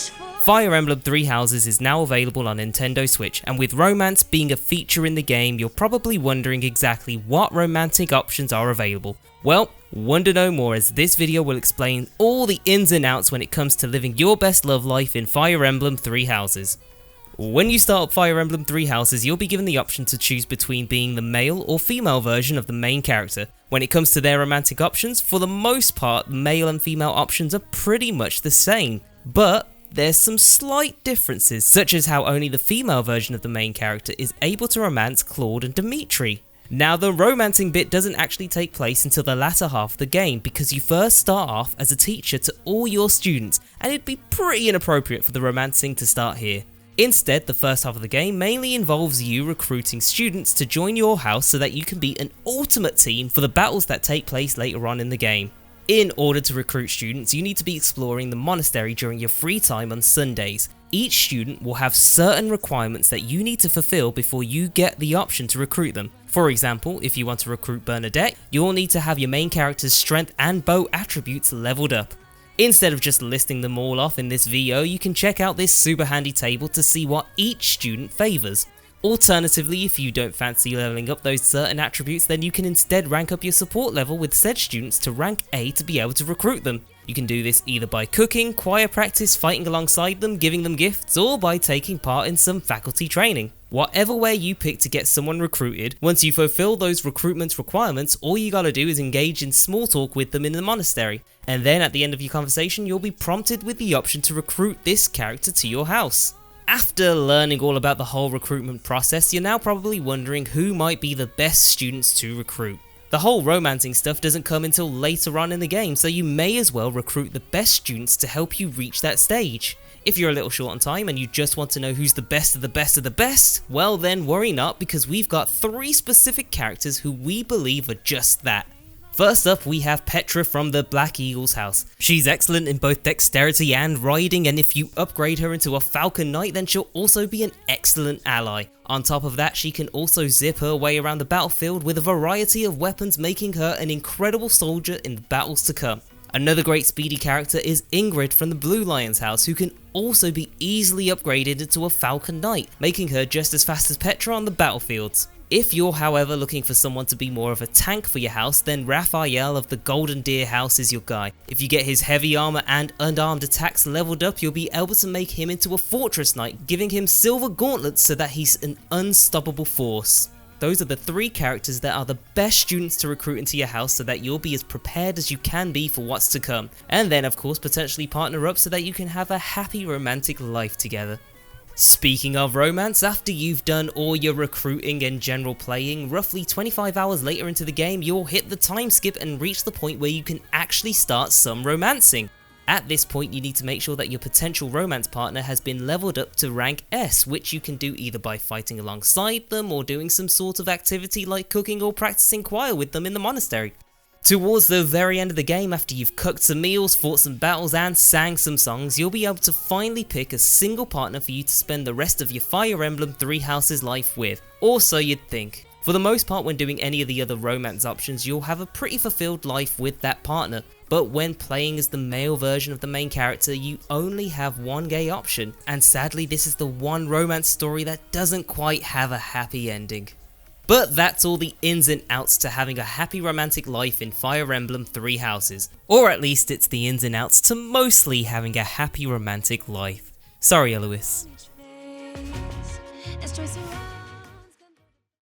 Fire Emblem Three Houses is now available on Nintendo Switch, and with romance being a feature in the game, you're probably wondering exactly what romantic options are available. Well, wonder no more, as this video will explain all the ins and outs when it comes to living your best love life in Fire Emblem Three Houses. When you start up Fire Emblem Three Houses, you'll be given the option to choose between being the male or female version of the main character. When it comes to their romantic options, for the most part, the male and female options are pretty much the same, but there's some slight differences, such as how only the female version of the main character is able to romance Claude and Dimitri. Now, the romancing bit doesn't actually take place until the latter half of the game, because you first start off as a teacher to all your students, and it'd be pretty inappropriate for the romancing to start here. Instead, the first half of the game mainly involves you recruiting students to join your house so that you can be an ultimate team for the battles that take place later on in the game. In order to recruit students, you need to be exploring the monastery during your free time on Sundays. Each student will have certain requirements that you need to fulfill before you get the option to recruit them. For example, if you want to recruit Bernadette, you'll need to have your main character's strength and bow attributes leveled up. Instead of just listing them all off in this video, you can check out this super handy table to see what each student favours. Alternatively, if you don't fancy leveling up those certain attributes, then you can instead rank up your support level with said students to rank A to be able to recruit them. You can do this either by cooking, choir practice, fighting alongside them, giving them gifts, or by taking part in some faculty training. Whatever way you pick to get someone recruited, once you fulfill those recruitment requirements, all you gotta do is engage in small talk with them in the monastery, and then at the end of your conversation you'll be prompted with the option to recruit this character to your house. After learning all about the whole recruitment process, you're now probably wondering who might be the best students to recruit. The whole romancing stuff doesn't come until later on in the game, so you may as well recruit the best students to help you reach that stage. If you're a little short on time and you just want to know who's the best of the best of the best, well then worry not, because we've got 3 specific characters who we believe are just that. First up, we have Petra from the Black Eagle's house. She's excellent in both dexterity and riding, and if you upgrade her into a Falcon Knight, then she'll also be an excellent ally. On top of that, she can also zip her way around the battlefield with a variety of weapons, making her an incredible soldier in the battles to come. Another great speedy character is Ingrid from the Blue Lion's house, who can also be easily upgraded into a Falcon Knight, making her just as fast as Petra on the battlefields. If you're however looking for someone to be more of a tank for your house, then Raphael of the Golden Deer house is your guy. If you get his heavy armor and unarmed attacks leveled up, you'll be able to make him into a Fortress Knight, giving him silver gauntlets so that he's an unstoppable force. Those are the 3 characters that are the best students to recruit into your house so that you'll be as prepared as you can be for what's to come. And then of course potentially partner up so that you can have a happy romantic life together. Speaking of romance, after you've done all your recruiting and general playing, roughly 25 hours later into the game you'll hit the time skip and reach the point where you can actually start some romancing. At this point you need to make sure that your potential romance partner has been leveled up to rank S, which you can do either by fighting alongside them or doing some sort of activity like cooking or practicing choir with them in the monastery. Towards the very end of the game, after you've cooked some meals, fought some battles and sang some songs, you'll be able to finally pick a single partner for you to spend the rest of your Fire Emblem Three Houses life with, or so you'd think. For the most part, when doing any of the other romance options, you'll have a pretty fulfilled life with that partner, but when playing as the male version of the main character, you only have one gay option, and sadly this is the one romance story that doesn't quite have a happy ending. But that's all the ins and outs to having a happy romantic life in Fire Emblem Three Houses. Or at least it's the ins and outs to mostly having a happy romantic life. Sorry, Eloise.